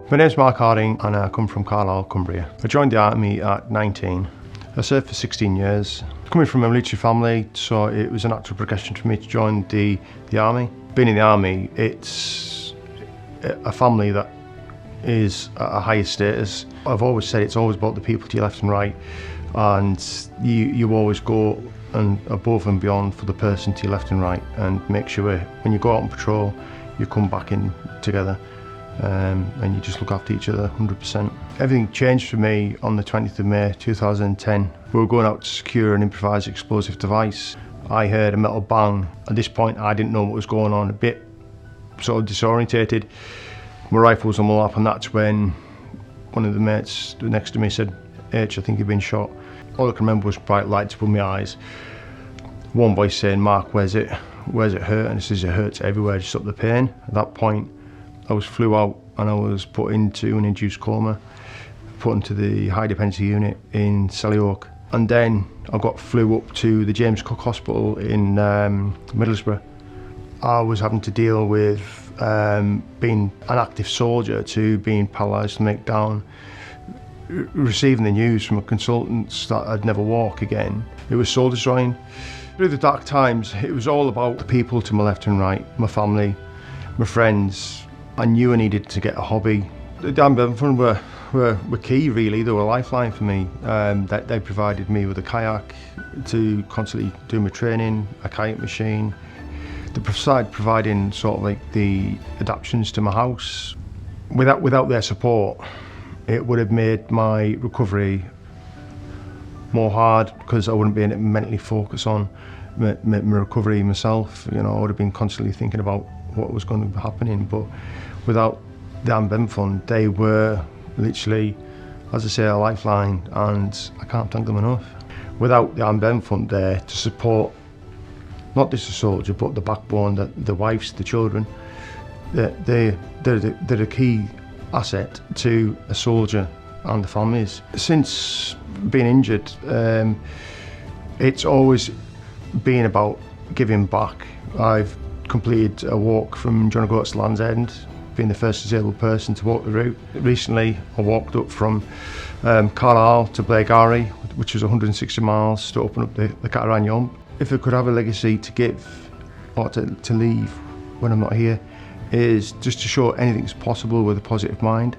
My name's Mark Harding and I come from Carlisle, Cumbria. I joined the army at 19. I served for 16 years. Coming from a military family, so it was a natural progression for me to join the army. Being in the army, it's a family that is at a higher status. I've always said it's always about the people to your left and right, and you always go and above and beyond for the person to your left and right, and make sure when you go out on patrol, you come back in together. And you just look after each other 100%. Everything changed for me on the 20th of May 2010. We were going out to secure an improvised explosive device. I heard a metal bang. At this point I didn't know what was going on, a bit sort of disorientated. My rifle was on my lap, and that's when one of the mates next to me said, "H, I think you've been shot." All I can remember was bright lights above my eyes. One voice saying, "Mark, where's it hurt?" And it says, "It hurts everywhere, just up the pain." At that point I was flew out and I was put into an induced coma, put into the high dependency unit in Selly-Oak. And then I got flew up to the James Cook Hospital in Middlesbrough. I was having to deal with being an active soldier to being paralysed from the neck down, receiving the news from a consultant that I'd never walk again. It was soul destroying. Through the dark times, it was all about the people to my left and right, my family, my friends. I knew I needed to get a hobby. The Benevolent Fund were key, really. They were a lifeline for me. They provided me with a kayak to constantly do my training, a kayak machine. They providing sort of like the adaptations to my house. Without their support, it would have made my recovery more hard, because I wouldn't be able to mentally focus on my recovery myself. You know, I would have been constantly thinking about what was going to be happening. But without the Benevolent Fund, they were literally, as I say, a lifeline, and I can't thank them enough. Without the Benevolent Fund there to support not just the soldier but the backbone, the wives, the children, they're a key asset to a soldier and the families. Since being injured, it's always been about giving back. I've completed a walk from John O'Groats to Land's End, being the first disabled person to walk the route. Recently I walked up from Carlisle to Blairgowrie, which was 160 miles, to open up the Cataract Yomp. If I could have a legacy to give or to leave when I'm not here, is just to show anything's possible with a positive mind.